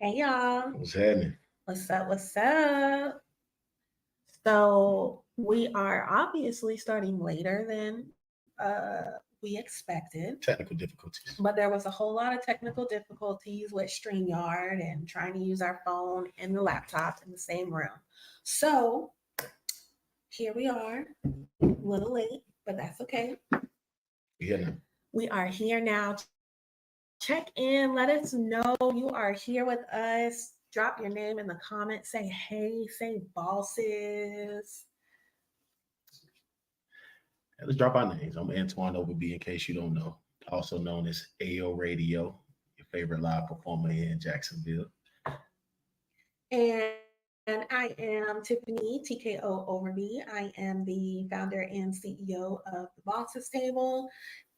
Hey y'all. What's happening? What's up? What's up? So we are obviously starting later than we expected, Technical difficulties. but there was a whole lot of technical difficulties with StreamYard and trying to use our phone and the laptop in the same room. So here we are, a little late, but that's okay. Yeah, no. We are here now. Check in. Let us know you are here with us. Drop your name in the comments. Say hey. Say bosses. Let's drop our names. I'm Antwoine Overby, in case you don't know, also known as AO Radio, your favorite live performer here in Jacksonville. And I am Tiffany, TKO Overby. I am the founder and CEO of the Bosses Table.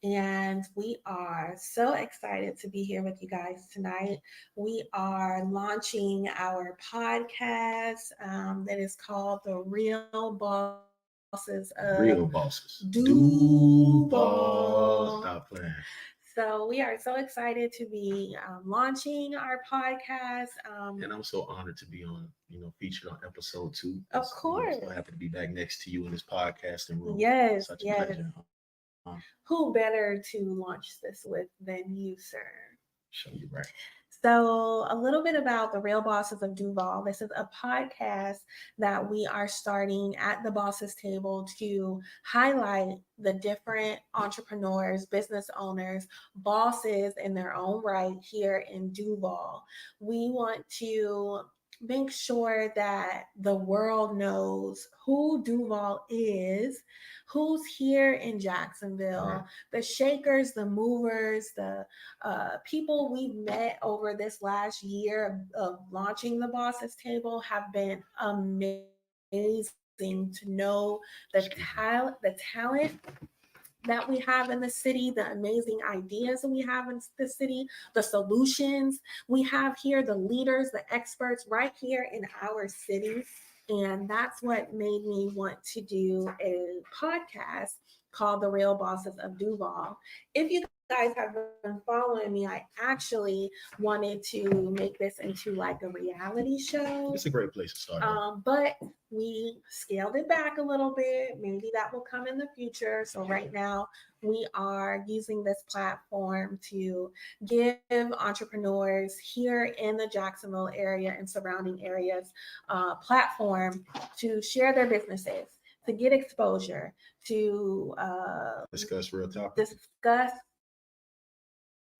And we are so excited to be here with you guys tonight. We are launching our podcast that is called The Real Bosses of Real Bosses. Duval. Stop playing. So we are so excited to be launching our podcast. And I'm so honored to be on, featured on episode 2. Of course. I'm so happy to be back next to you in this podcasting room. Yes, Such a yes. pleasure. Who better to launch this with than you, sir? Show you right. So, a little bit about the Real Bosses of Duval. This is a podcast that we are starting at the Bosses Table to highlight the different entrepreneurs, business owners, bosses in their own right here in Duval. We want to make sure that the world knows who Duval is, who's here in Jacksonville, Right. the shakers, the movers, the people we've met over this last year of launching the Bosses Table have been amazing to know the talent that we have in the city, the amazing ideas that we have in the city, the solutions we have here, the leaders, the experts right here in our city. And that's what made me want to do a podcast called The Real Bosses of Duval. If you guys have been following me, I actually wanted to make this into like a reality show. It's a great place to start. But we scaled it back a little bit. Maybe that will come in the future. So right now we are using this platform to give entrepreneurs here in the Jacksonville area and surrounding areas platform to share their businesses, to get exposure, to discuss real topics. Discuss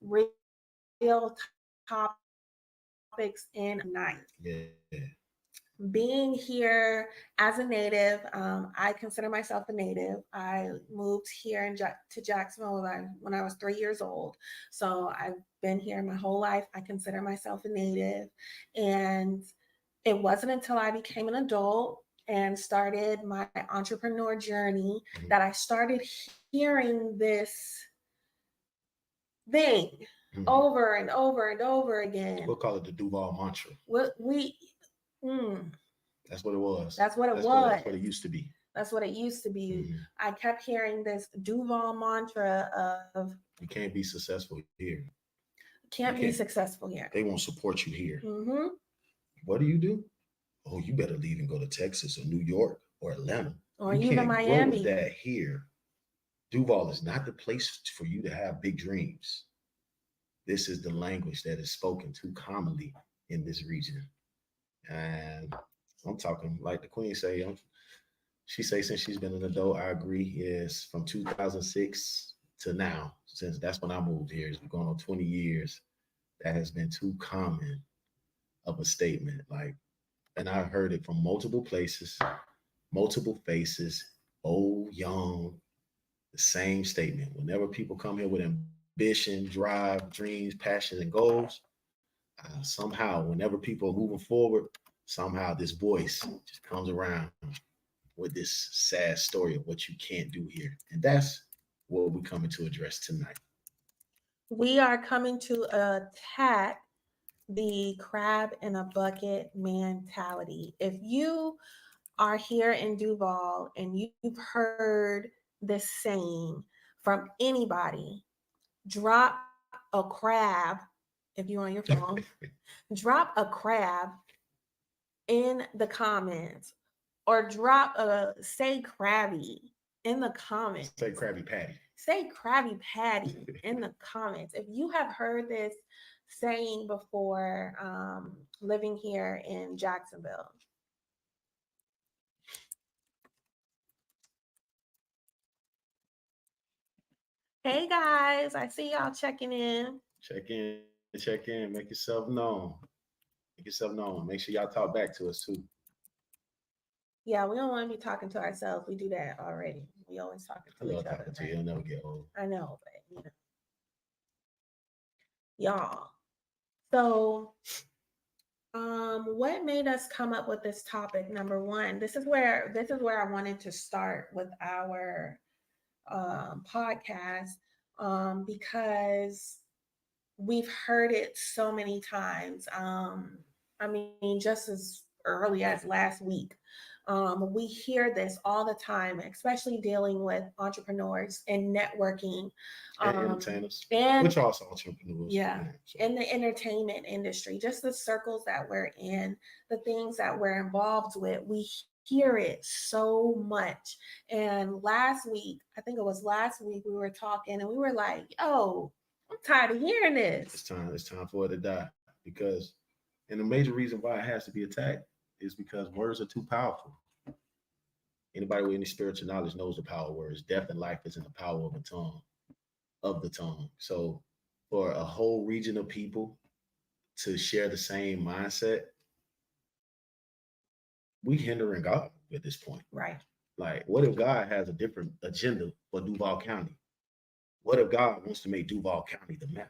real topics in a night. Yeah. Being here as a native, I consider myself a native. I moved here to Jacksonville when I was 3 years old. So I've been here my whole life. I consider myself a native. And it wasn't until I became an adult and started my entrepreneur journey that I started hearing this thing over and over and over again. We'll call it the Duval mantra. That's what it was. That's what it used to be. That's what it used to be. I kept hearing this Duval mantra of you can't be successful here. Can't be successful here. They won't support you here. What do? Oh, you better leave and go to Texas or New York or Atlanta. Or you even can't Miami. Grow with that here. Duval is not the place for you to have big dreams. This is the language that is spoken too commonly in this region. And I'm talking like the Queen say, she say since she's been an adult, I agree, is from 2006 to now, since that's when I moved here, it's going on 20 years, that has been too common of a statement. Like, and I've heard it from multiple places, multiple faces, old, young, the same statement. Whenever people come here with ambition, drive, dreams, passion, and goals, somehow, whenever people are moving forward, somehow this voice just comes around with this sad story of what you can't do here. And that's what we're coming to address tonight. We are coming to attack the crab in a bucket mentality. If you are here in Duval and you've heard this saying from anybody, drop a crab if you're on your phone, drop a crab in the comments, or drop a say crabby in the comments. Say Krabby Patty. Say Krabby Patty in the comments. If you have heard this saying before, living here in Jacksonville. Hey guys, I see y'all checking in. Check in, make yourself known. Make yourself known. Make sure y'all talk back to us too. Yeah, we don't want to be talking to ourselves. We do that already. We always talking I to love each other. talking to you. It'll never get old. I know, but y'all. So, what made us come up with this topic? Number one, this is where I wanted to start with our podcast, because we've heard it so many times. I mean, just as early as last week, we hear this all the time, especially dealing with entrepreneurs and networking, And entertainers, and which are also entrepreneurs. yeah, So. in the entertainment industry, just the circles that we're in, the things that we're involved with. We hear it so much. And last week, I think it was last week, we were talking and we were like, yo, I'm tired of hearing this. It's time for it to die. Because, and the major reason why it has to be attacked is because words are too powerful. Anybody with any spiritual knowledge knows the power of words. Death and life is in the power of the tongue. So for a whole region of people to share the same mindset, we hindering God at this point. Right. Like, what if God has a different agenda for Duval County? What if God wants to make Duval County the Mecca,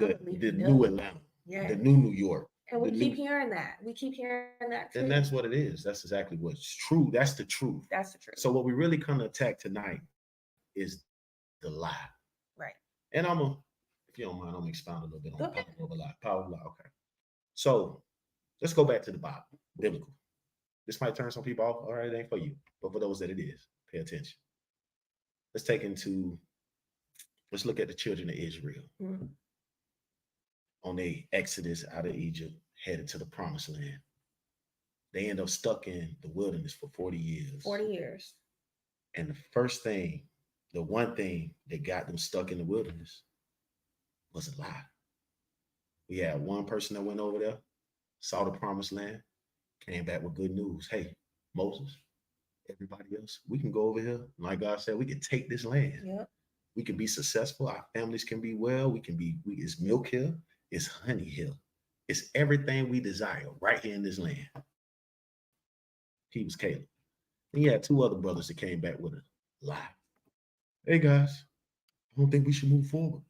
the new Atlanta, the new New York? And we keep hearing that. We keep hearing that too. And that's what it is. That's exactly what's true. That's the truth. That's the truth. So what we really come to attack tonight is the lie. Right. And if you don't mind, I'm gonna expound a little bit on the power of a lie. Power of a lie. Okay. So let's go back to the Bible, biblical. This might turn some people off. All right, it ain't for you. But for those that it is, pay attention. Let's look at the children of Israel. Mm-hmm. On their exodus out of Egypt, headed to the promised land. They end up stuck in the wilderness for 40 years. 40 years. And the one thing that got them stuck in the wilderness was a lie. We had one person that went over there, saw the promised land, came back with good news. Hey, Moses, everybody else, we can go over here. Like God said, we can take this land. Yep. We can be successful. Our families can be well. It's milk here. It's honey here. It's everything we desire right here in this land. He was Caleb. And he had two other brothers that came back with a lie. Hey guys, I don't think we should move forward.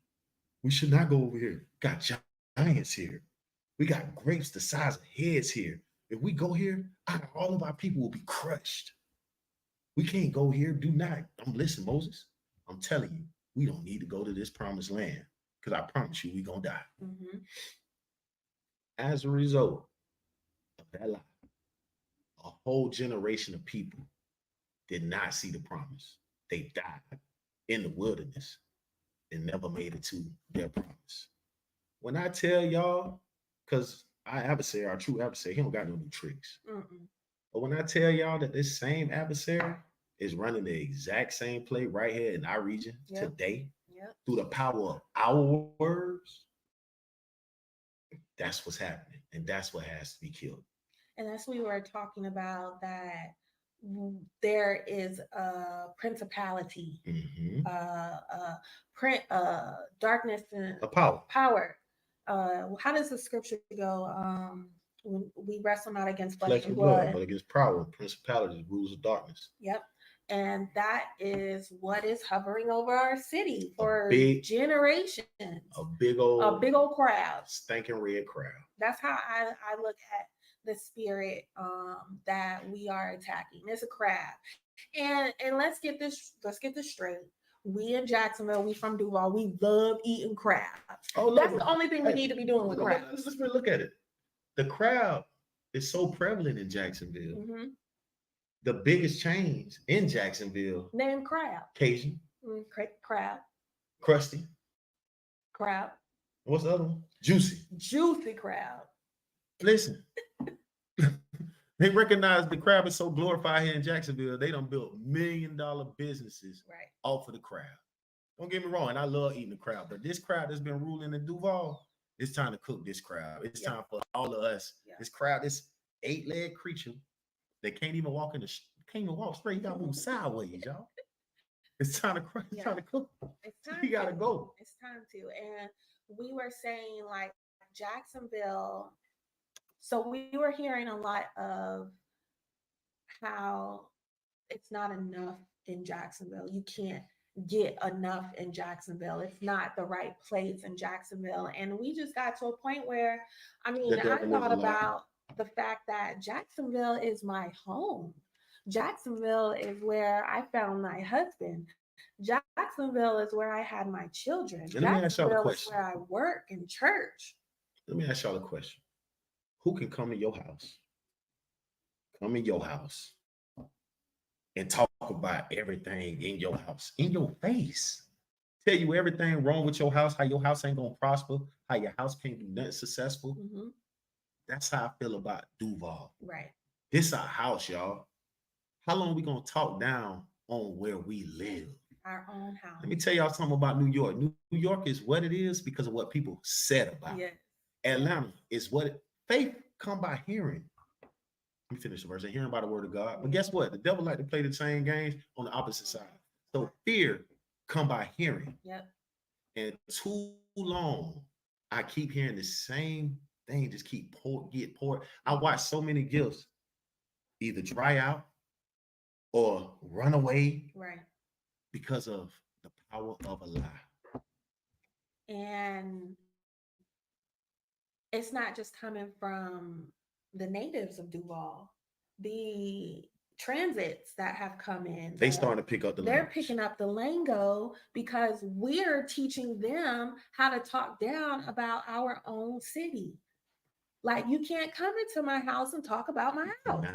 We should not go over here. Got giants here. We got grapes the size of heads here. If we go here, all of our people will be crushed. We can't go here. Do not. Listen, Moses, I'm telling you, we don't need to go to this promised land, because I promise you, we're going to die. Mm-hmm. As a result of that lie, a whole generation of people did not see the promise. They died in the wilderness and never made it to their promise. When I tell y'all, because our true adversary, he don't got no new tricks. Mm-mm. But when I tell y'all that this same adversary is running the exact same play right here in our region today, through the power of our words, that's what's happening. And that's what has to be killed. And that's what we were talking about, that there is a principality, darkness, and a power. How does the scripture go? We wrestle not against flesh and blood, but against power, principalities, rules of darkness. Yep. And that is what is hovering over our city for generations. A big old crowd. Stinking red crowd. That's how I look at the spirit that we are attacking. It's a crowd. And let's get this straight. We in Jacksonville, we from Duval, we love eating crabs. That's the only thing we need to be doing with crabs. Let's look at it. The crab is so prevalent in Jacksonville. Mm-hmm. The biggest chains in Jacksonville. Name crab. Cajun. Crab. Krusty. Crab. What's the other one? Juicy. Juicy crab. Listen, they recognize the crab is so glorified here in Jacksonville. They done built $1 million businesses Right. off of the crab. Don't get me wrong, and I love eating the crab, but this crab that's been ruling in Duval, it's time to cook this crab. It's time for all of us. This crab, this 8-legged creature that can't even walk straight. You gotta move sideways, y'all. It's time to cook. It's time to cook. It's time. You gotta go. It's time to. And we were saying like Jacksonville. So we were hearing a lot of how it's not enough in Jacksonville. You can't get enough in Jacksonville. It's not the right place in Jacksonville. And we just got to a point where, I thought about the fact that Jacksonville is my home. Jacksonville is where I found my husband. Jacksonville is where I had my children. Jacksonville is where I work in church. Let me ask y'all a question. Who can come in your house? Come in your house and talk about everything in your house, in your face. Tell you everything wrong with your house, how your house ain't gonna prosper, how your house can't do nothing successful. Mm-hmm. That's how I feel about Duval. Right. This our house, y'all. How long we gonna talk down on where we live? Our own house. Let me tell y'all something about New York. New York is what it is because of what people said about it. Atlanta is what faith come by hearing. Let me finish the verse. And hearing by the word of God. But guess what? The devil like to play the same games on the opposite side. So fear come by hearing. Yep. And too long, I keep hearing the same thing. Just keep get poured. I watch so many gifts either dry out or run away. Right. Because of the power of a lie. And it's not just coming from the natives of Duval. The transits that have come in, they starting to pick up the they're language. Picking up the lingo because we're teaching them how to talk down about our own city. Like, you can't come into my house and talk about my house.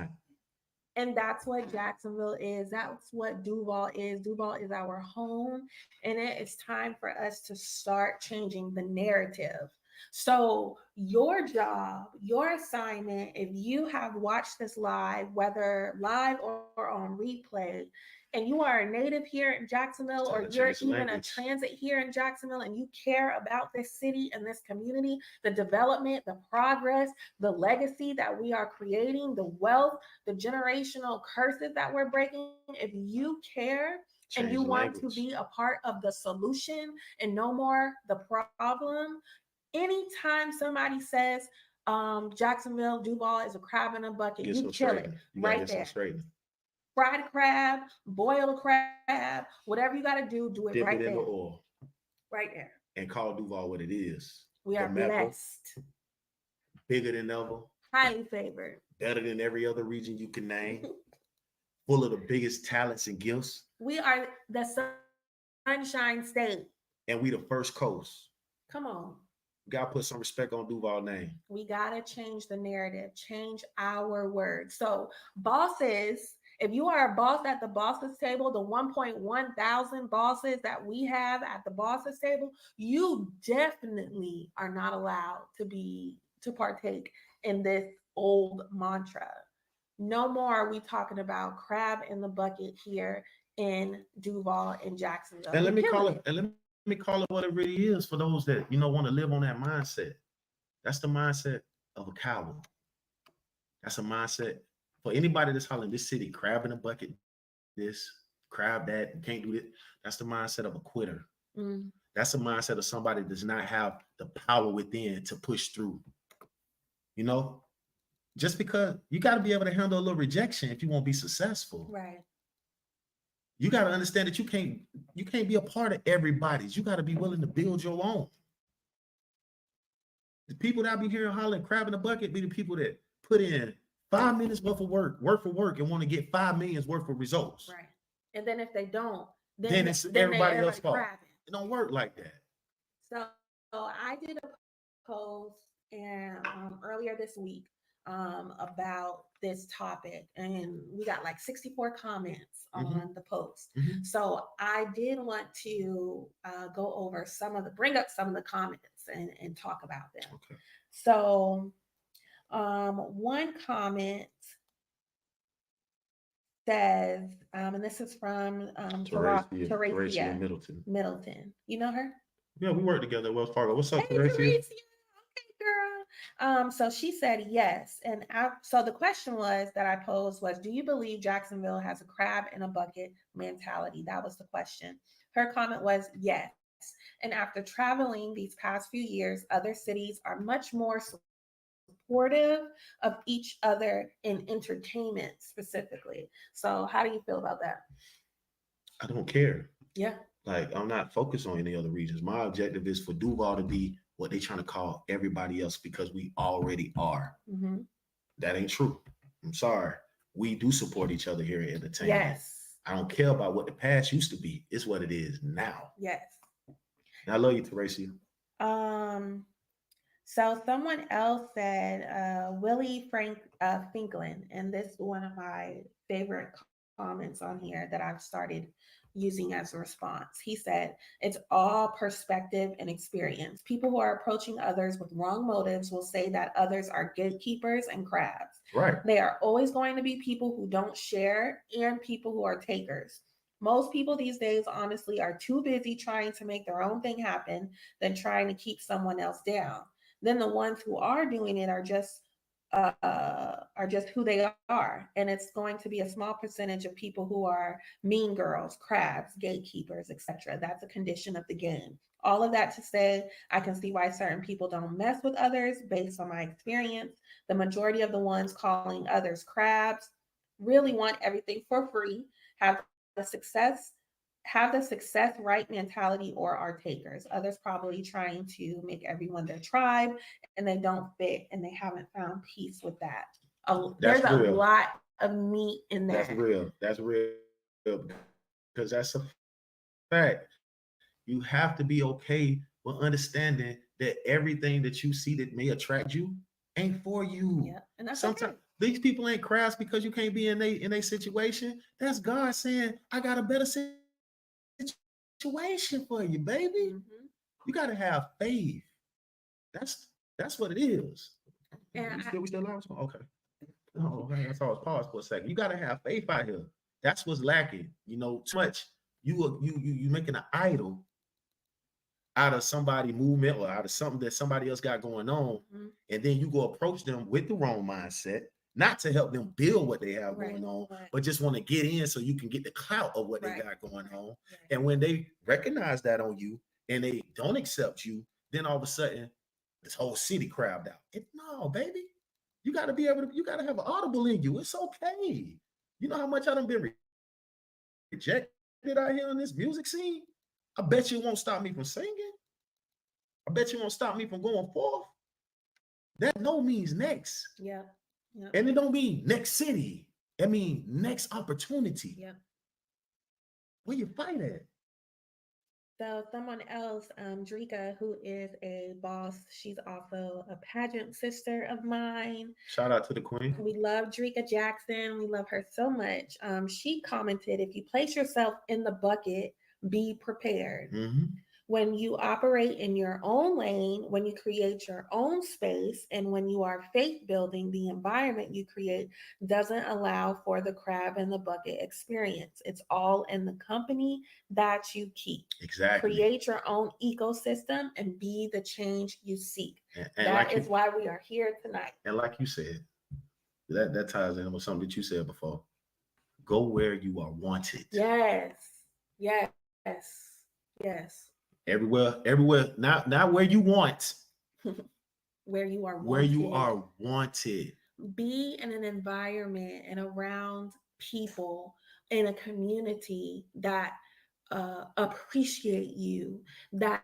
And that's what Jacksonville is. That's what Duval is. Duval is our home. And it is time for us to start changing the narrative. So your job, your assignment, if you have watched this live, whether live or on replay, and you are a native here in Jacksonville, or you're even a transit here in Jacksonville, and you care about this city and this community, the development, the progress, the legacy that we are creating, the wealth, the generational curses that we're breaking, if you care and you want to be a part of the solution and no more the problem, anytime somebody says Jacksonville, Duval is a crab in a bucket, you kill it right there. Fried crab, boiled crab, whatever you got to do it Dip right it there. in the oil. Right there. And call Duval what it is. We are blessed. Bigger than ever. Highly favored. Better than every other region you can name. Full of the biggest talents and gifts. We are the Sunshine State. And we the first coast. Come on. We gotta put some respect on Duval's name. We gotta change the narrative, change our words. So bosses, if you are a boss at the bosses table, the 1.1 thousand bosses that we have at the bosses table, you definitely are not allowed to partake in this old mantra. No more are we talking about crab in the bucket here in Duval and Jacksonville. And let me call it what it really is for those that want to live on that mindset. That's the mindset of a coward. That's a mindset for anybody that's hollering this city, crab in a bucket, this, crab that, you can't do it. That's the mindset of a quitter. That's the mindset of somebody that does not have the power within to push through. Just because you got to be able to handle a little rejection if you want to be successful. Right. You got to understand that you can't be a part of everybody's. You got to be willing to build your own. The people that I be hearing hollering crab in a bucket be the people that put in 5 minutes worth of work and want to get 5 million worth of results. Right. And then if they don't, then it's everybody else's fault. It don't work like that. So I did a post earlier this week about this topic, and we got like 64 comments on the post. So I did want to bring up some of the comments events and talk about them. Okay. So one comment says, and this is from Teresia Teresia Middleton. Middleton. You know her? Yeah, we work together at Wells Fargo. What's up, Hey, Teresia? Okay, girl. So she said yes. And so the question that I posed was, do you believe Jacksonville has a crab in a bucket mentality? That was the question. Her comment was yes. And after traveling these past few years, other cities are much more supportive of each other in entertainment specifically. So how do you feel about that? I don't care. Yeah. Like, I'm not focused on any other regions. My objective is for Duval to be what they're trying to call everybody else because we already are. Mm-hmm. That ain't true. I'm sorry. We do support each other here at entertainment. Yes. I don't care about what the past used to be. It's what it is now. Yes. And I love you, Teresia. So someone else said Willie Frank Finklin, and this is one of my favorite comments on here that I've started using as a response. He said, it's all perspective and experience. People who are approaching others with wrong motives will say that others are gatekeepers and crabs. Right. They are always going to be people who don't share and people who are takers. Most people these days, honestly, are too busy trying to make their own thing happen than trying to keep someone else down. Then the ones who are doing it are just who they are, and it's going to be a small percentage of people who are mean girls, crabs, gatekeepers, etc. That's a condition of the game. All of that to say, I can see why certain people don't mess with others based on my experience. The majority of the ones calling others crabs really want everything for free, have the success right mentality, or are takers. Others probably trying to make everyone their tribe, and they don't fit, and they haven't found peace with that. There's a lot of meat in there. That's real. Because that's a fact. You have to be okay with understanding that everything that you see that may attract you ain't for you. Yeah, and that's sometimes okay. These people ain't crabs because you can't be in a situation. That's God saying, I got a better situation for you, baby. Mm-hmm. You got to have faith. That's what it is. And we still live? Okay. Oh, that's always pause for a second. You got to have faith out here. That's what's lacking. You know, too much. You making an idol out of somebody movement or out of something that somebody else got going on, mm-hmm. and then you go approach them with the wrong mindset, not to help them build what they have going on, but just want to get in so you can get the clout of what they got going on. Right. And when they recognize that on you and they don't accept you, then all of a sudden this whole city crabbed out. No, baby, you got to be able to. You got to have an audible in you. It's okay. You know how much I done been rejected out here in this music scene. I bet you it won't stop me from singing. I bet you it won't stop me from going forth. That no means next. Yeah. And it don't mean next city. I mean next opportunity. Yeah. Where you fight at? So someone else, Drika, who is a boss, she's also a pageant sister of mine. Shout out to the queen. We love Drika Jackson. We love her so much. She commented, if you place yourself in the bucket, be prepared. Mm-hmm. When you operate in your own lane, when you create your own space, and when you are faith building, the environment you create doesn't allow for the crab in the bucket experience. It's all in the company that you keep. Exactly. Create your own ecosystem and be the change you seek. And that is why we are here tonight. And like you said, that ties in with something that you said before. Go where you are wanted. Yes. Everywhere. Not where you want. Where you are wanted. Where you are wanted. Be in an environment and around people in a community that appreciate you, that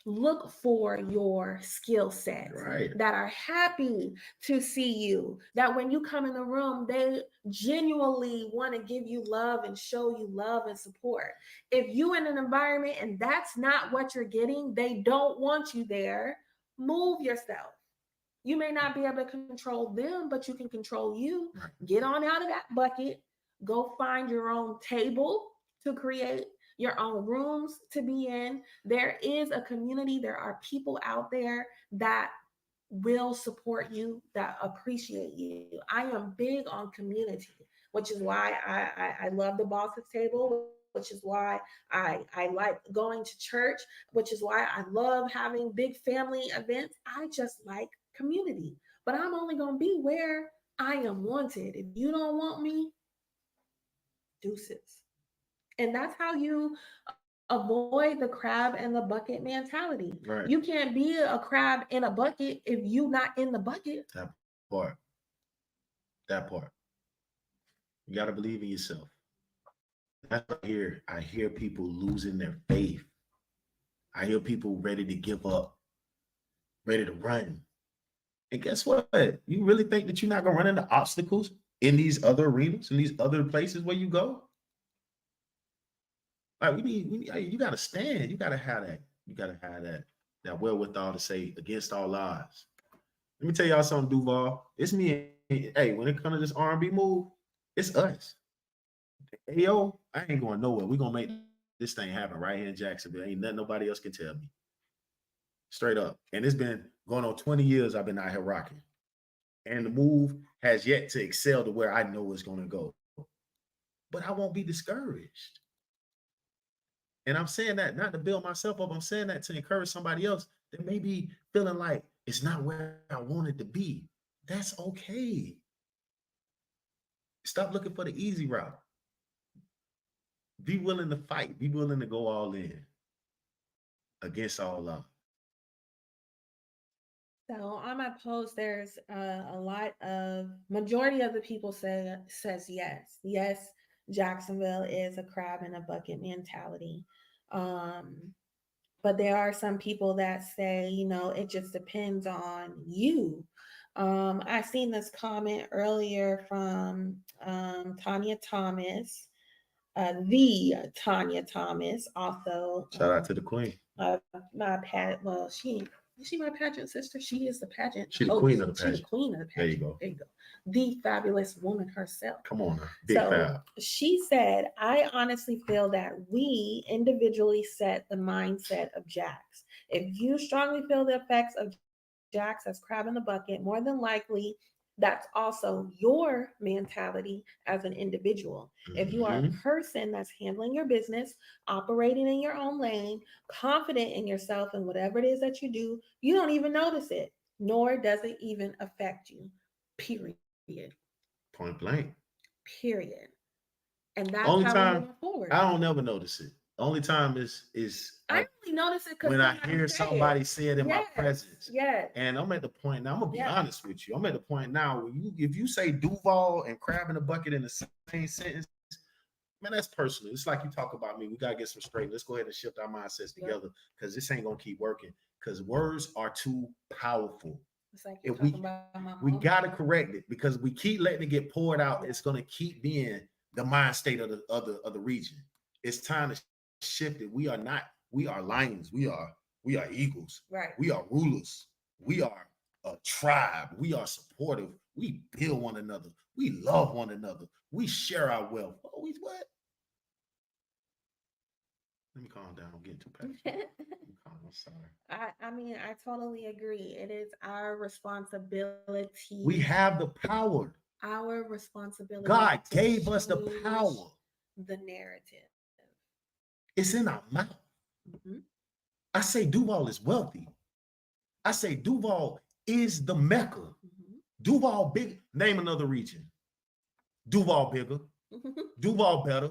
look for your skill set, right. That are happy to see you, that when you come in the room, they genuinely want to give you love and show you love and support. If you in an environment and that's not what you're getting, they don't want you there, move yourself. You may not be able to control them, but you can control you. Right. Get on out of that bucket, go find your own table to create, your own rooms to be in. There is a community. There are people out there that will support you, that appreciate you. I am big on community, which is why I love the Bosses Table, which is why I like going to church, which is why I love having big family events. I just like community. But I'm only going to be where I am wanted. If you don't want me, deuces. And that's how you avoid the crab and the bucket mentality. Right. You can't be a crab in a bucket if you not in the bucket. That part. That part. You got to believe in yourself. That's what I hear people losing their faith. I hear people ready to give up, ready to run. And guess what? You really think that you're not going to run into obstacles in these other arenas, in these other places where you go? Like we need you got to stand. You got to have that. You got to have that wherewithal to say against all odds. Let me tell y'all something, Duval. It's me. Hey, when it comes to this R&B move, it's us. AO, I ain't going nowhere. We're going to make this thing happen right here in Jacksonville. Ain't nothing nobody else can tell me. Straight up. And it's been going on 20 years I've been out here rocking. And the move has yet to excel to where I know it's going to go. But I won't be discouraged. And I'm saying that not to build myself up. I'm saying that to encourage somebody else that may be feeling like it's not where I wanted to be. That's okay. Stop looking for the easy route. Be willing to fight. Be willing to go all in against all odds. So on my post, there's a lot of majority of the people says yes. Yes, Jacksonville is a crab in a bucket mentality. But there are some people that say, it just depends on you. I seen this comment earlier from Tanya Thomas, the Tanya Thomas, also. Shout out to the queen. Is she my pageant sister? She is the pageant. She's the queen of the pageant. She's the queen of the pageant. There you go. The fabulous woman herself. Come on, big fab. She said, I honestly feel that we individually set the mindset of Jax. If you strongly feel the effects of Jax as crab in the bucket, more than likely that's also your mentality as an individual. Mm-hmm. If you are a person that's handling your business, operating in your own lane, confident in yourself and whatever it is that you do, you don't even notice it, nor does it even affect you. Period. Point blank. Period. And that's only how time we move forward. I don't never notice it. The only time is I only notice it when I hear somebody say it in my presence. Yes. And I'm at the point now. I'm gonna be honest with you. I'm at the point now where if you say Duval and crab in the bucket in the same sentence, man, that's personal. It's like you talk about me. We gotta get some straight. Let's go ahead and shift our mindsets together because this ain't gonna keep working. Because words are too powerful. It's like if we gotta correct it because we keep letting it get poured out, it's gonna keep being the mind state of the region. It's time to shift it. We are lions. We are eagles. Right. We are rulers. We are a tribe. We are supportive. We build one another. We love one another. We share our wealth. Always what? Let me calm down. I'm getting too passionate. I'm sorry. I mean, I totally agree. It is our responsibility. We have the power. Our responsibility. God gave us the power. The narrative. It's in our mouth. Mm-hmm. I say Duval is wealthy. I say Duval is the Mecca. Mm-hmm. Duval big. Name another region. Duval bigger. Duval better.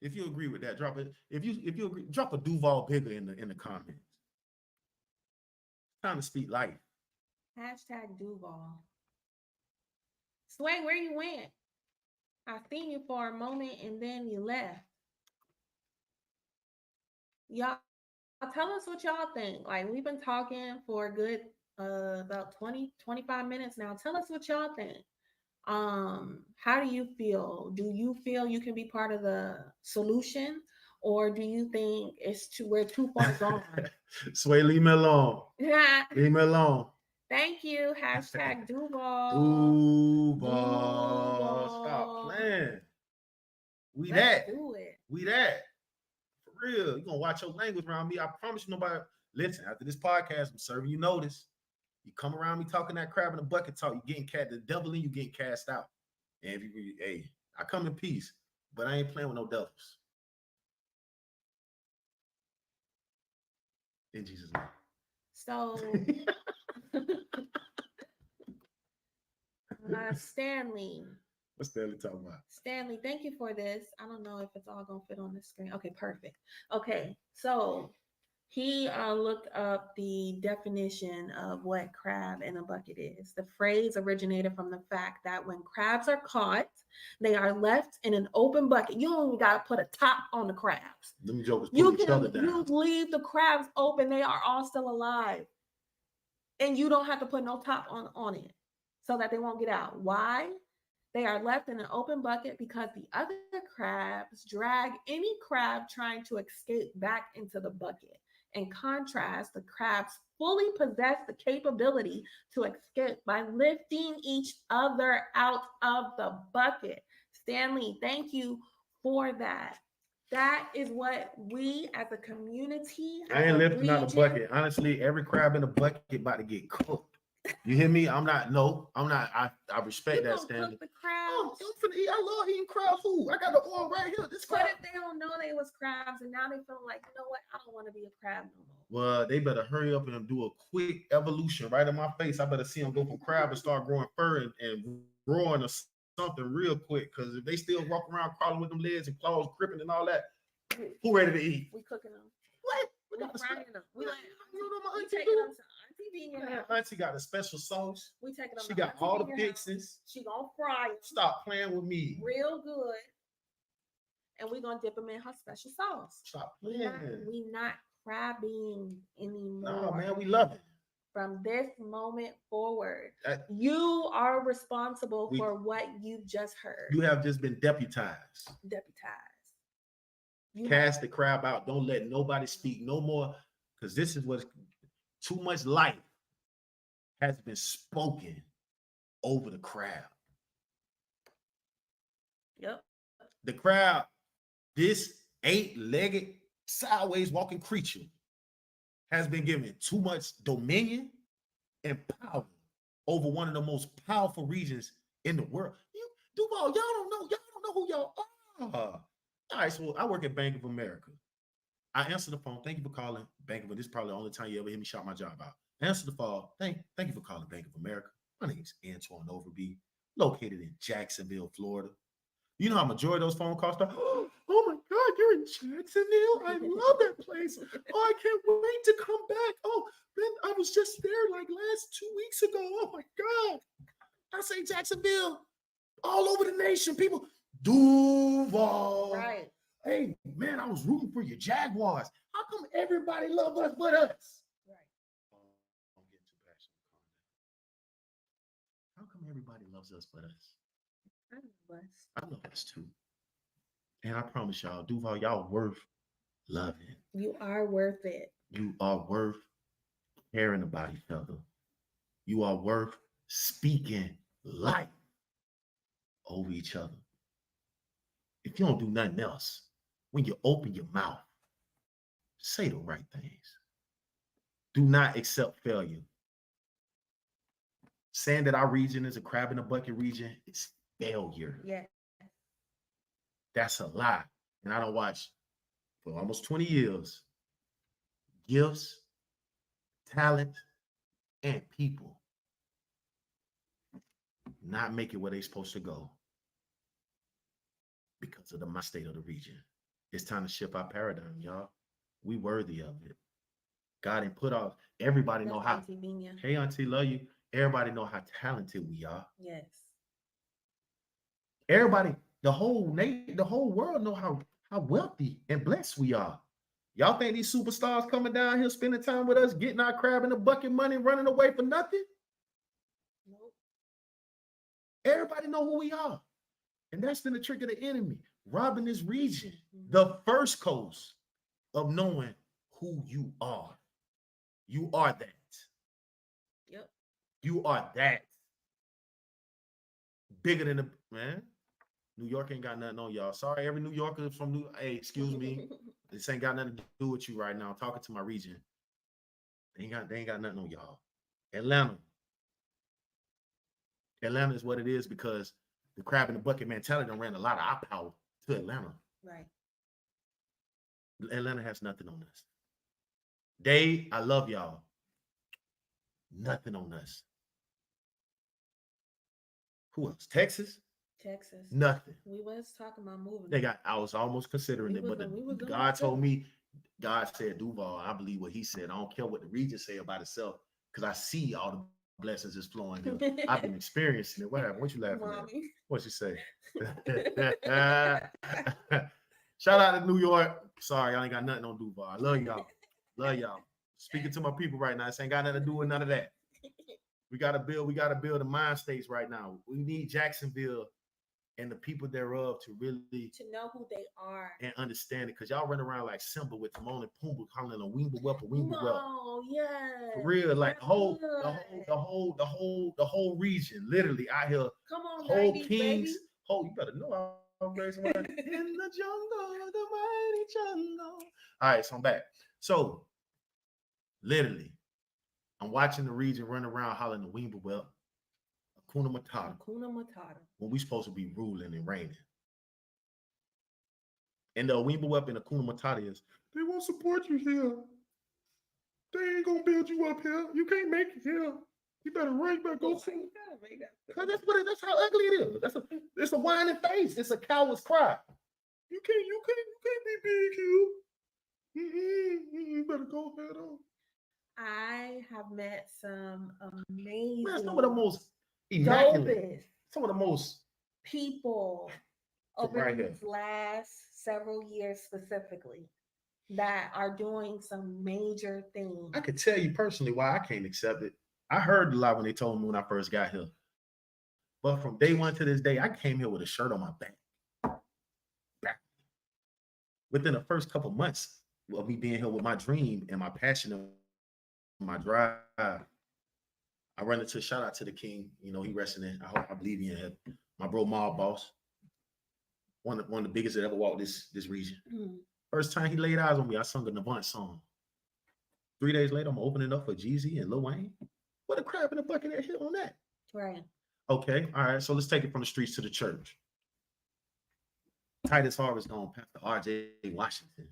If you agree with that, drop it. If you agree, drop a Duval bigger in the comments. Time to speak life. Hashtag Duval. Sway, where you went? I seen you for a moment and then you left. Y'all tell us what y'all think. Like we've been talking for a good about 20-25 minutes now. Tell us what y'all think. How do you feel? Do you feel you can be part of the solution, or do you think we're too far gone? Sway, leave me alone. Leave me alone. Thank you. Hashtag Duval. Duval. Stop playing. We Let's that. do it. We that. For real. You're gonna watch your language around me. I promise you nobody. Listen, after this podcast, I'm serving you notice. You come around me talking that crab in a bucket talk, you getting the devil in you getting cast out. And if you, hey, I come in peace, but I ain't playing with no devils. In Jesus' name. So, Stanley. What's Stanley talking about? Stanley, thank you for this. I don't know if it's all gonna fit on the screen. Okay, perfect. Okay, so he looked up the definition of what crab in a bucket is. The phrase originated from the fact that when crabs are caught, they are left in an open bucket. You don't even gotta put a top on the crabs. Them jokers You put each other can down. you leave the crabs open, they are all still alive. And you don't have to put no top on it so that they won't get out. Why? They are left in an open bucket because the other crabs drag any crab trying to escape back into the bucket. In contrast, the crabs fully possess the capability to escape by lifting each other out of the bucket. Stanley, thank you for that. That is what we as a community. I ain't lifting out the bucket. Honestly, every crab in the bucket about to get cooked. You hear me? I'm not. I respect that standard. Cook the crabs. Oh, I'm finna eat. I love eating crab food. I got the oil right here. This crab. What if they don't know they was crabs and now they feel like, you know what? I don't want to be a crab no more. Well, they better hurry up and do a quick evolution right in my face. I better see them go from crab and start growing fur and roaring or something real quick. Because if they still walk around crawling with them legs and claws gripping and all that, who ready to eat? We cooking them. What? We frying them. We like, you know my we auntie taking do? them to Auntie V. Man, auntie got a special sauce. We taking them. She to got Auntie all the V fixings. She gonna fry them. Stop playing with me. Real good. And we gonna dip them in her special sauce. Stop playing. We not crabbing anymore. No, man, we love it. From this moment forward, you are responsible for what you just heard. You have just been deputized. Cast the crab out. Don't let nobody speak no more, because this is what too much life has been spoken over the crab. Yep. The crab, this 8-legged, sideways walking creature, has been given too much dominion and power over one of the most powerful regions in the world. Duval, y'all don't know who y'all are. All right, so I work at Bank of America. I answer the phone. Thank you for calling Bank of America. This is probably the only time you ever hear me shout my job out. Answer the phone. Thank you for calling Bank of America. My name is Antwoine Overby, located in Jacksonville, Florida. You know how majority of those phone calls start? Oh my God, you're in Jacksonville. I love that place. Oh, I can't wait to come back. Oh, man, I was just there like last 2 weeks ago. Oh my God. I say Jacksonville all over the nation. People, Duval. Right. Hey, man, I was rooting for your Jaguars. How come everybody loves us but us? Right. Don't get too passionate. How come everybody loves us but us? I love us too. And I promise y'all, Duval, y'all worth loving. You are worth it. You are worth caring about each other. You are worth speaking life over each other. If you don't do nothing else, when you open your mouth, say the right things. Do not accept failure. Saying that our region is a crab in a bucket region is failure. Yeah. That's a lie. And I don't watch for almost 20 years. Gifts, talent, and people not make it where they're supposed to go because of the state of the region. It's time to shift our paradigm, y'all. We worthy of it. God ain't put off. Everybody know how. Hey, Auntie, love you. Everybody know how talented we are. Yes. Everybody, the whole world know how wealthy and blessed we are. Y'all think these superstars coming down here spending time with us, getting our crab in the bucket money, running away for nothing? Nope. Everybody know who we are. And that's been the trick of the enemy, robbing this region, the first coast of knowing who you are. You are that. You are that. Bigger than the man. New York ain't got nothing on y'all. Sorry, every New Yorker from New. Hey, excuse me. This ain't got nothing to do with you right now. I'm talking to my region. They ain't got nothing on y'all. Atlanta. Atlanta is what it is because the crab in the bucket mentality done ran a lot of our power to Atlanta. Right. Atlanta has nothing on us. I love y'all. Nothing on us. Who else? Texas? Texas. Nothing. We was talking about moving. I was almost considering it, but God told me, God said, Duval, I believe what he said. I don't care what the region say about itself, because I see all the blessings is flowing here. I've been experiencing it. What happened? What you laughing at? What you say? Shout out to New York. Sorry, I ain't got nothing on Duval. I love y'all. Love y'all. Speaking to my people right now. This ain't got nothing to do with none of that. We gotta build the mind states right now. We need Jacksonville and the people thereof to really know who they are and understand it, because y'all run around like Simba with Timon and Pumbaa calling a Weemba Wep a Weemba Wep. Oh yeah, for real, like the whole region, literally out here. Come on, whole 90s, kings, baby. you better know I'm raising in the jungle, the mighty jungle. All right, so I'm back. So literally, I'm watching the region run around hollering the Weemba Wep, Hakuna Matata. Hakuna Matata. When we supposed to be ruling and reigning. And the Weemba Wep and Hakuna Matata is, they won't support you here. They ain't gonna build you up here. You can't make it here. You better right back, go see. Because that's how ugly it is. It's a whining face. It's a coward's cry. You can't be big here. You better go head on. I have met some amazing, some of the most immaculate, dopest, some of the most people over these last several years specifically that are doing some major things. I could tell you personally why I can't accept it. I heard a lot when they told me when I first got here. But from day one to this day, I came here with a shirt on my back. Within the first couple months of me being here with my dream and my passion and my drive, I run into, shout out to the king. You know, he resting in. I believe in him. My bro, Mob Boss. One of the biggest that ever walked this region. Mm. First time he laid eyes on me, I sung a Avant song. 3 days later, I'm opening up for Jeezy and Lil Wayne. What a crab in the bucket that hit on that. Right. Okay, all right. So let's take it from the streets to the church. Titus Harvest gone, Pastor R.J. Washington.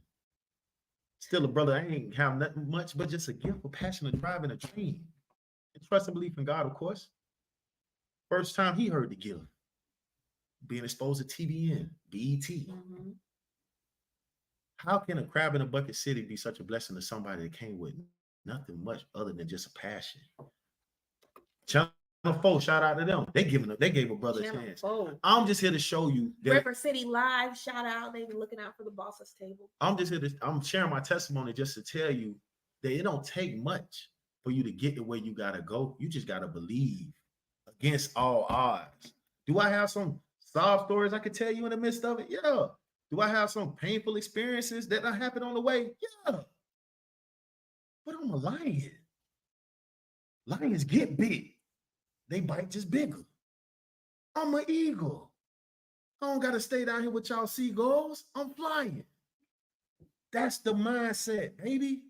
Still a brother, I ain't have nothing much, but just a gift, a passion, a drive, and a dream. And trust and belief in God, of course. First time he heard the gift. Being exposed to TVN, BET. Mm-hmm. How can a crab in a bucket city be such a blessing to somebody that came with nothing much other than just a passion? Channel 4, shout out to them. They gave a brother a chance. I'm just here to show you that River City Live, shout out. They be looking out for the boss's table. I'm sharing my testimony just to tell you that it don't take much for you to get to where you gotta go. You just gotta believe against all odds. Do I have some sob stories I could tell you in the midst of it? Yeah. Do I have some painful experiences that happened on the way? Yeah. But I'm a lion. Lions get big. They bite just bigger. I'm an eagle. I don't got to stay down here with y'all seagulls. I'm flying. That's the mindset, baby.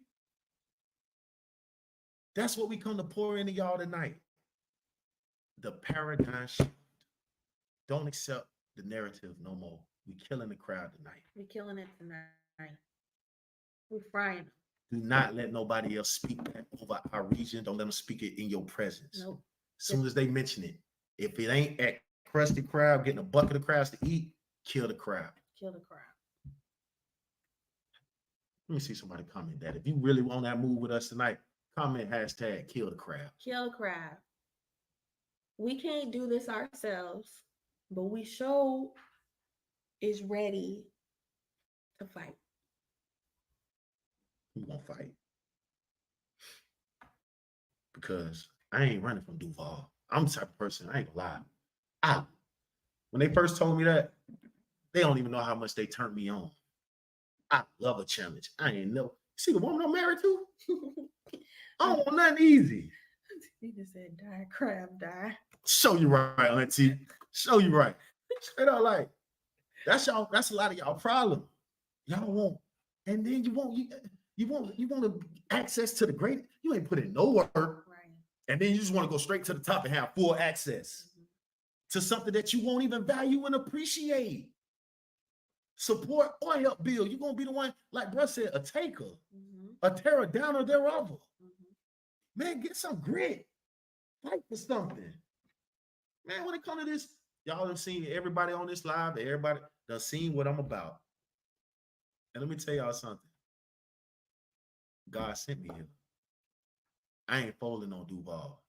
That's what we come to pour into y'all tonight. The paradigm shift. Don't accept the narrative no more. We killing the crowd tonight. We killing it tonight. We're frying them. Do not let nobody else speak that over our region. Don't let them speak it in your presence. Nope. As soon as they mention it, if it ain't at Krusty Krab getting a bucket of crabs to eat, kill the crab. Kill the crab. Let me see somebody comment that. If you really want that move with us tonight, comment hashtag kill the crab. Kill the crab. We can't do this ourselves, but we show is ready to fight. We won't fight. Because I ain't running from Duval. I'm the type of person, I ain't gonna lie. When they first told me that, they don't even know how much they turned me on. I love a challenge. I ain't never. See the woman I'm married to? I don't want nothing easy. He just said, die, crab, die. Show you right, auntie. Show you right. Straight out like, That's a lot of y'all problem. Y'all want, and then you want access to the great. You ain't put in no work, Right. and then you just want to go straight to the top and have full access to something that you won't even value and appreciate. Support or help build. You're gonna be the one, like Bruh said, a taker, a tearer downer thereof. Man, get some grit. Fight for something. Man, when it comes to this, y'all have seen everybody on this live, everybody done seen what I'm about. And let me tell y'all something. God sent me here. I ain't folding on Duval.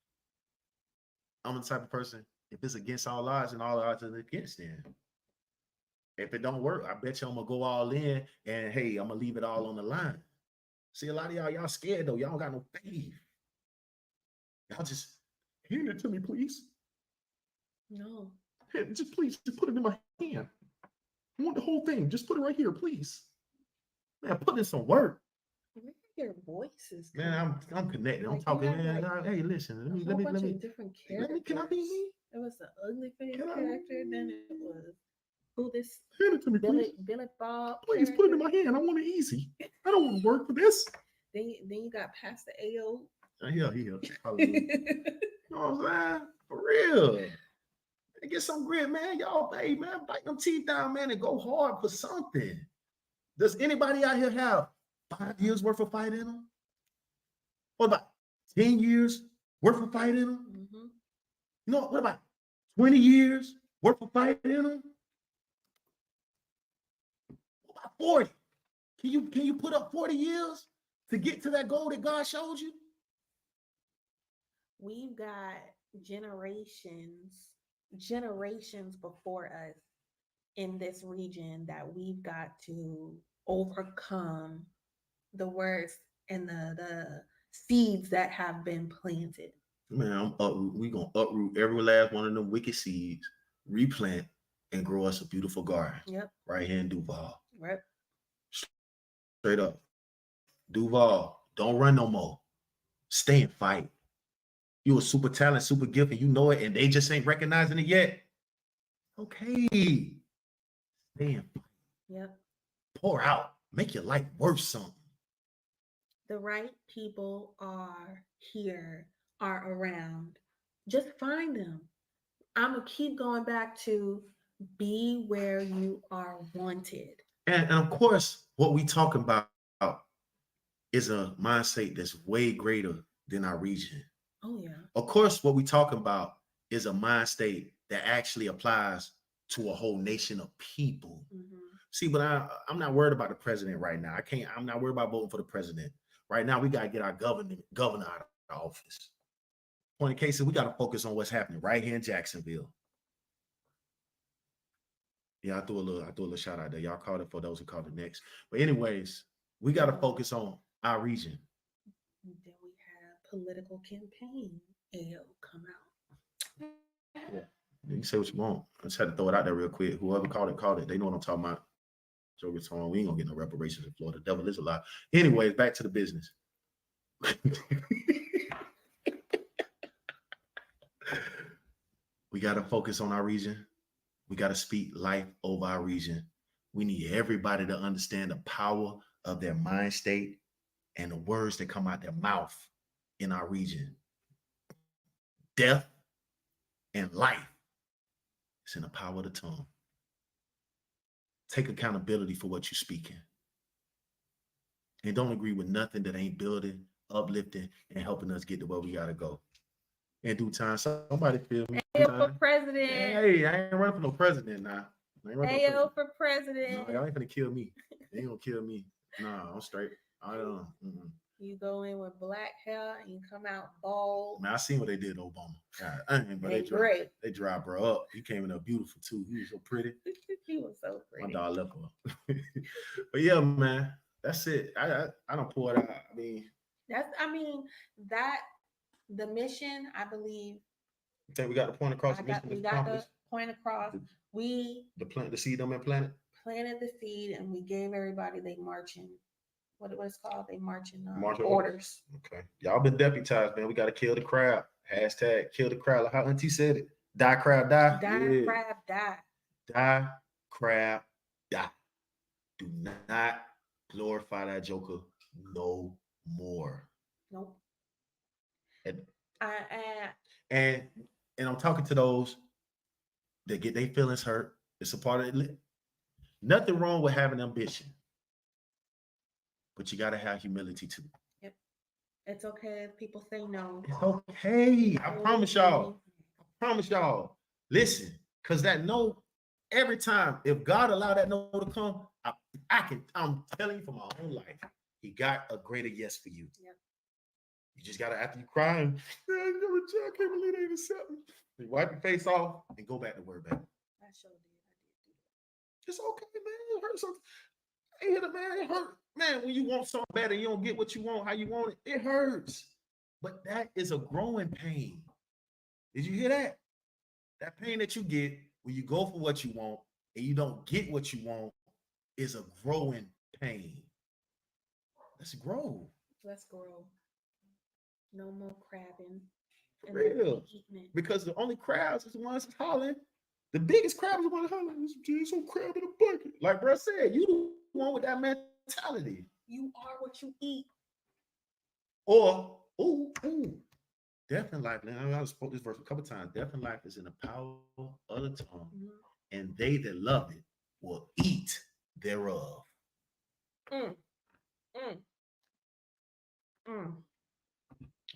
I'm the type of person, if it's against all odds and all odds is against them. If it don't work, I bet you I'm gonna go all in and hey, I'm gonna leave it all on the line. See, a lot of y'all scared though. Y'all don't got no faith. Y'all just hand it to me, please. No. Just please, just put it in my hand. I want the whole thing. Just put it right here, please. Man, put in some work. Where your voices? Man, I'm connected. I'm Like, talking, man. Like, hey, listen. Let me. Different characters. Can I be me? It was the ugly face character. Then it was who this? Hand it to me, Billy Bob. Please put it in my hand. I want it easy. I don't want to work for this. Then you got Pastor AO. Yeah. You know what I'm saying? For real. Get some grit, man. Y'all, hey, man, bite them teeth down, man, and go hard for something. Does anybody out here have 5 years worth of fight in them? What about 10 years worth of fight in them? You know, what about 20 years worth of fight in them? What about 40? Can you put up 40 years to get to that goal that God showed you? We've got generations before us in this region that we've got to overcome the worst and the seeds that have been planted. Man, we gonna uproot every last one of them wicked seeds, replant, and grow us a beautiful garden. Yep. Right here in Duval. Right. Straight up. Duval, don't run no more. Stay and fight. You a super talent, super gift, and you know it, and they just ain't recognizing it yet. Okay. Stay and fight. Yep. Pour out. Make your life worth something. The right people are here, are around. Just find them. I'm going to keep going back to be where you are wanted. And of course, what we talking about is a mindset that's way greater than our region. Oh, yeah. Of course, what we talking about is a mind state that actually applies to a whole nation of people. See, but I'm not worried about the president right now. I'm not worried about voting for the president. Right now, we got to get our governor out of office. Point of case is we got to focus on what's happening right here in Jacksonville. Yeah, I threw a little shout out there. Y'all called it for those who called it next. But anyways, we got to focus on our region. Then we have political campaign AO come out. Yeah, you can say what you want. I just had to throw it out there real quick. Whoever called it. They know what I'm talking about. Joker Tone, we ain't gonna get no reparations in Florida. The devil is alive. Anyways, back to the business. We gotta focus on our region. We gotta speak life over our region. We need everybody to understand the power of their mind state and the words that come out their mouth in our region. Death and life. It's in the power of the tongue. Take accountability for what you're speaking. And don't agree with nothing that ain't building, uplifting, and helping us get to where we gotta go. In due time, somebody feel me. AO for president. Hey, I ain't running for no president now. AO for president. No, y'all ain't gonna kill me. They ain't gonna kill me. Nah, I'm straight. I don't. You go in with black hair and you come out bald. Man, I seen what they did to Obama. God, but they dry bro up. He came in there beautiful too. He was so pretty. He was so pretty. My dog left her. But yeah, man, that's it. I don't pour it out. The mission, I believe. I think we got the point across. We got the point across. The seed done been planted. Planted the seed, and we gave everybody they marching. What it was called? They marching orders. Okay, y'all been deputized, man. We got to kill the crowd. Hashtag kill the crowd. Like how Auntie said it. Die crowd die. Die crab die. Die crab die. Do not glorify that joker no more. Nope. And I and, I'm talking to those that get their feelings hurt. It's a part of it. Nothing wrong with having ambition, but you got to have humility too. Yep. It's okay if people say no. It's okay. I promise y'all. I promise y'all. Listen, because that no, every time, if God allowed that no to come, I'm telling you from my own life, he got a greater yes for you. Yep. You just got to, after you cry, and, I can't believe they didn't accept me. You wipe your face off and go back to work, baby. I sure did. It's okay, man. It hurts. I hit it, man. It hurt. Man, when you want something better, you don't get what you want, how you want it. It hurts. But that is a growing pain. Did you hear that? That pain that you get when you go for what you want and you don't get what you want is a growing pain. Let's grow. Let's grow. No more crabbing. For real. Because the only crabs is the ones that's hollering. The biggest crab is the one that's hollering. There's some crab in a bucket. Like bro said, you the one with that mentality. You are what you eat. Or, death and life. Now, I've spoke this verse a couple times. Death and life is in the power of the tongue, and they that love it will eat thereof.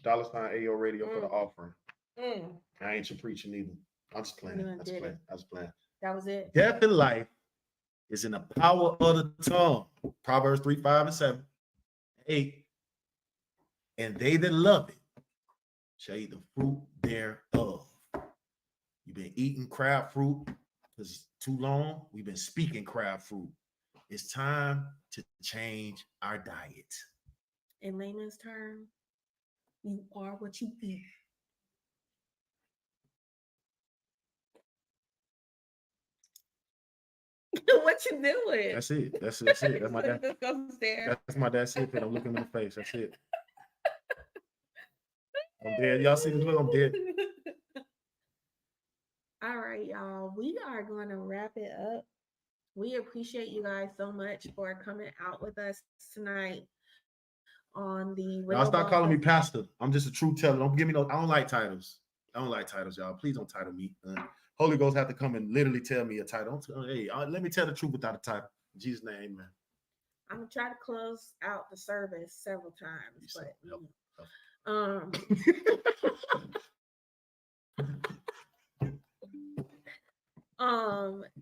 $AO Radio for the offering. I ain't your preacher neither. I'm just playing. I was playing. That was it. Death and life is in the power of the tongue. Proverbs 3, 5, and 7. 8. And they that love it shall eat the fruit thereof. You've been eating crab fruit because too long. We've been speaking crab fruit. It's time to change our diet. In layman's term, you are what you eat. What you doing? That's it. That's it. That's my dad. That's my dad said that. I'm looking in the face. That's it. I'm dead. Y'all see this look? I'm dead. All right, y'all. We are going to wrap it up. We appreciate you guys so much for coming out with us tonight on the Real Y'all stop calling me Bosses. pastor. I'm just a truth teller. Don't give me no. I don't like titles. Y'all. Please don't title me. Holy Ghost have to come and literally tell me a title. Hey, let me tell the truth without a title. In Jesus' name, amen. I'm gonna try to close out the service several times, but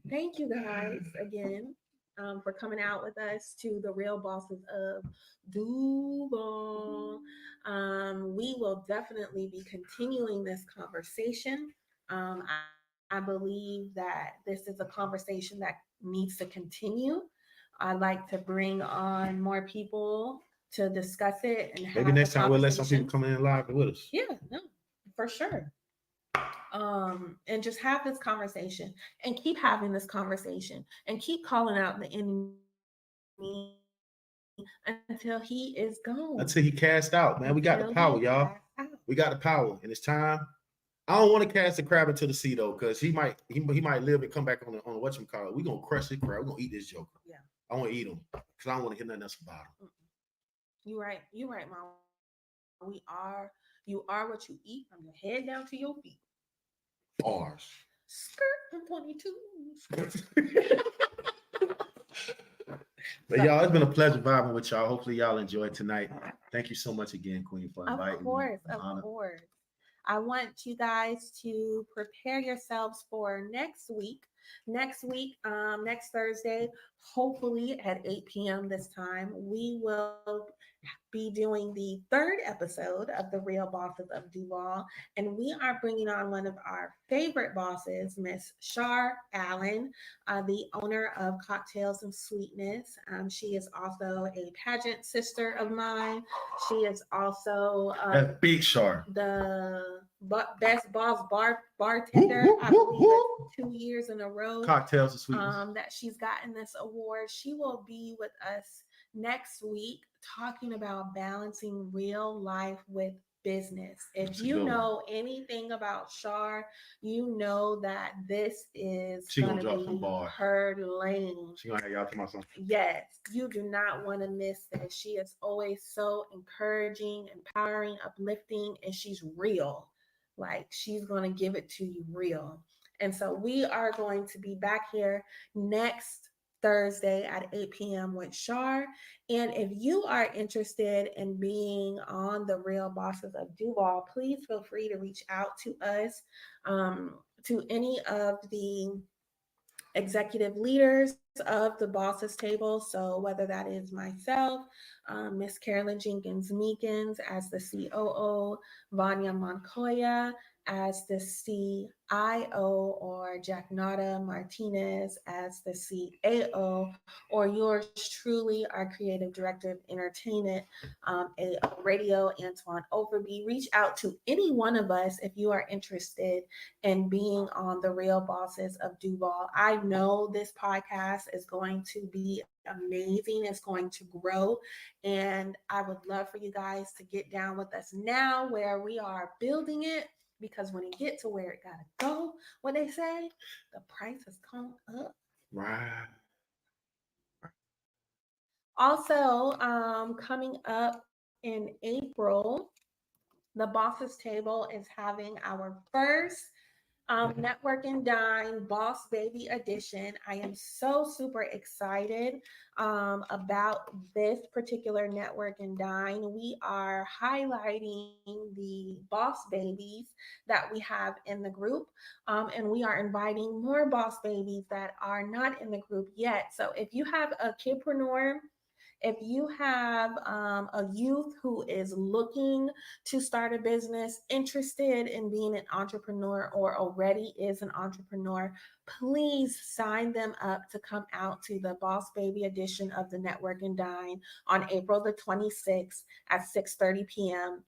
thank you guys again for coming out with us to the Real Bosses of Duval. We will definitely be continuing this conversation. I believe that this is a conversation that needs to continue. I'd like to bring on more people to discuss it and maybe next time we'll let some people come in live with us. Yeah, no, for sure. And just have this conversation and keep having this conversation and keep calling out the enemy until he is gone. Until he cast out, man. We got the power, y'all. We got the power, and it's time. I don't want to cast the crab into the sea though, because he might live and come back on whatchamacallit. We're gonna crush this crab. We're gonna eat this joker. Yeah. I want to eat him because I don't want to hear nothing else about him. You're right, Mom. You are what you eat from your head down to your feet. Bars. Skirt 22. But y'all, it's been a pleasure vibing with y'all. Hopefully y'all enjoyed tonight. Thank you so much again, Queen, for inviting me. Of course. I want you guys to prepare yourselves for next week. Next Thursday, hopefully at 8 p.m. this time, we will be doing the 3rd episode of the Real Bosses of Duval, and we are bringing on one of our favorite bosses, Miss Shar Allen, the owner of Cocktails and Sweetness. She is also a pageant sister of mine. She is also Big Shar, the best boss bartender. I believe 2 years in a row. Cocktails and Sweetness. That she's gotten this award. She will be with us next week talking about balancing real life with business. If That's a you good one. know anything about Shar, you know that this is She gonna gonna drop some be bars. her lane. She gonna have y'all talking about something. Yes, you do not want to miss this. She is always so encouraging, empowering, uplifting, and she's real. Like she's going to give it to you real. And so we are going to be back here next Thursday at 8 p.m. with Shar. And if you are interested in being on the Real Bosses of Duval, please feel free to reach out to us, to any of the executive leaders of the bosses table. So whether that is myself, Miss Carolyn Jenkins Meekins as the COO, Vanya Montoya as the CIO, or Jack Nada Martinez as the CAO, or yours truly, our creative director of entertainment, AO Radio, Antwoine Overby. Reach out to any one of us if you are interested in being on the Real Bosses of Duval. I know this podcast is going to be amazing. It's going to grow. And I would love for you guys to get down with us now where we are building it. Because when it get to where it gotta go, what they say, the price has come up. Right. Also, coming up in April, the Bosses Table is having our first Network and Dine Boss Baby Edition. I am so super excited about this particular Network and Dine. We are highlighting the boss babies that we have in the group, and we are inviting more boss babies that are not in the group yet. So if you have a kidpreneur, if you have a youth who is looking to start a business, interested in being an entrepreneur, or already is an entrepreneur, please sign them up to come out to the Boss Baby edition of the Network and Dine on April the 26th at 6:30 p.m.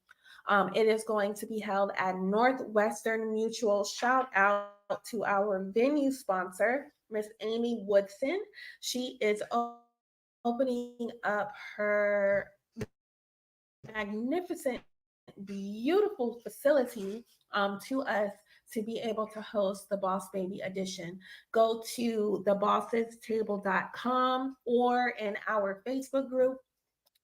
It is going to be held at Northwestern Mutual. Shout out to our venue sponsor, Miss Amy Woodson. She is opening up her magnificent, beautiful facility to us to be able to host the Boss Baby Edition. Go to thebossestable.com, or in our Facebook group,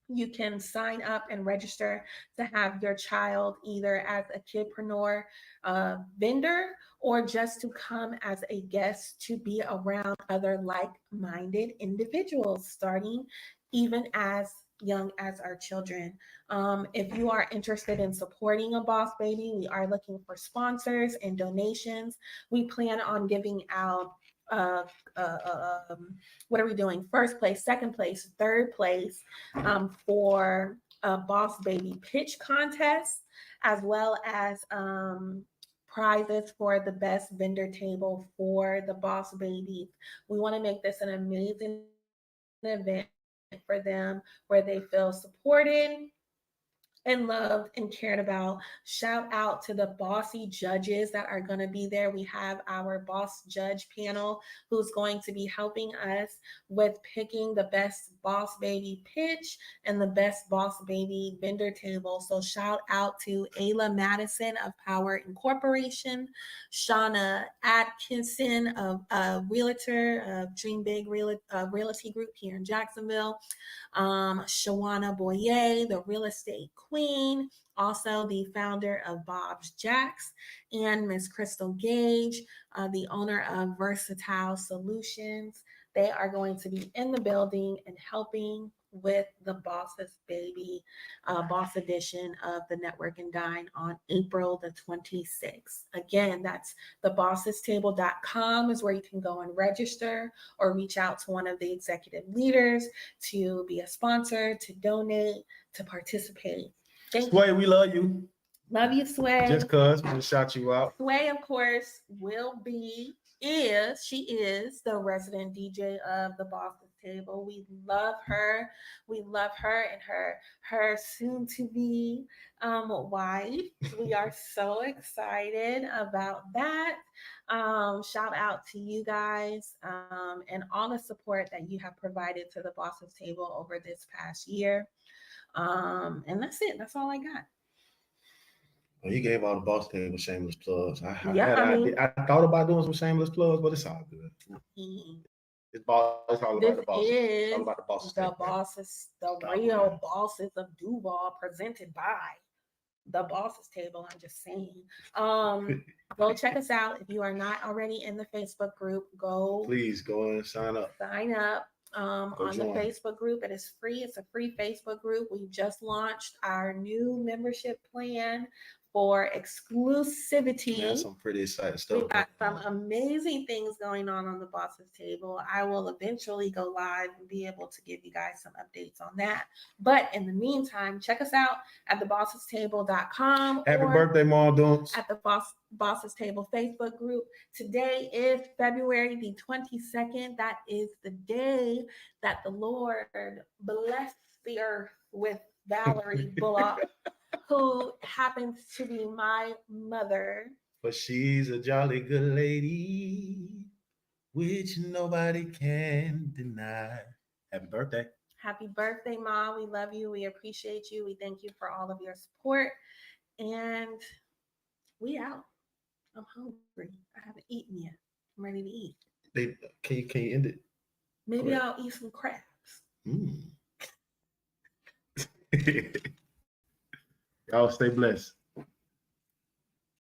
you can sign up and register to have your child either as a kidpreneur vendor, or just to come as a guest to be around other like-minded individuals, starting even as young as our children. If you are interested in supporting a boss baby, we are looking for sponsors and donations. We plan on giving out uh, what are we doing? First place, second place, third place for a Boss Baby pitch contest, as well as prizes for the best vendor table for the Boss Babies. We want to make this an amazing event for them where they feel supported and loved and cared about. Shout out to the bossy judges that are going to be there. We have our boss judge panel who's going to be helping us with picking the best boss baby pitch and the best boss baby vendor table. So shout out to Ayla Madison of Power Incorporation, Shauna Atkinson of Realtor of Dream Big Realty Group here in Jacksonville, Shawana Boyer, the real estate queen, also the founder of Bob's Jacks, and Miss Crystal Gage, the owner of Versatile Solutions. They are going to be in the building and helping with the Bosses Baby Boss Edition of the Network and Dine on April the 26th. Again, that's thebossestable.com is where you can go and register, or reach out to one of the executive leaders to be a sponsor, to donate, to participate. Thank Sway, you. we love you. Love you, Sway. Just cuz, we'll shout you out. Sway, of course, she is the resident DJ of the Boston Table. We love her. We love her and her soon to be wife. We are so excited about that. Shout out to you guys and all the support that you have provided to the Boston Table over this past year. And that's it. That's all I got. Well, he gave all the boss table shameless plugs. I thought about doing some shameless plugs, but it's all good. It's all about the bosses. It's all about the bosses. The bosses, the real bosses of Duval, presented by the Bosses Table. I'm just saying. Go check us out. If you are not already in the Facebook group, please go and sign up. Sign up on the Facebook group. It is free. It's a free Facebook group. We just launched our new membership plan for exclusivity. Yeah, some pretty exciting stuff. We've got some amazing things going on the Bosses Table. I will eventually go live and be able to give you guys some updates on that. But in the meantime, check us out at thebossestable.com. Happy birthday, Mom Dunks. At the Bosses Table Facebook group. Today is February the 22nd. That is the day that the Lord blessed the earth with Valerie Bullock, who happens to be my mother. But she's a jolly good lady, which nobody can deny. Happy birthday. Happy birthday, Mom. We love you. We appreciate you. We thank you for all of your support. And we out. I'm hungry. I haven't eaten yet. I'm ready to eat. Can you end it? Maybe I'll eat some crabs. Y'all stay blessed.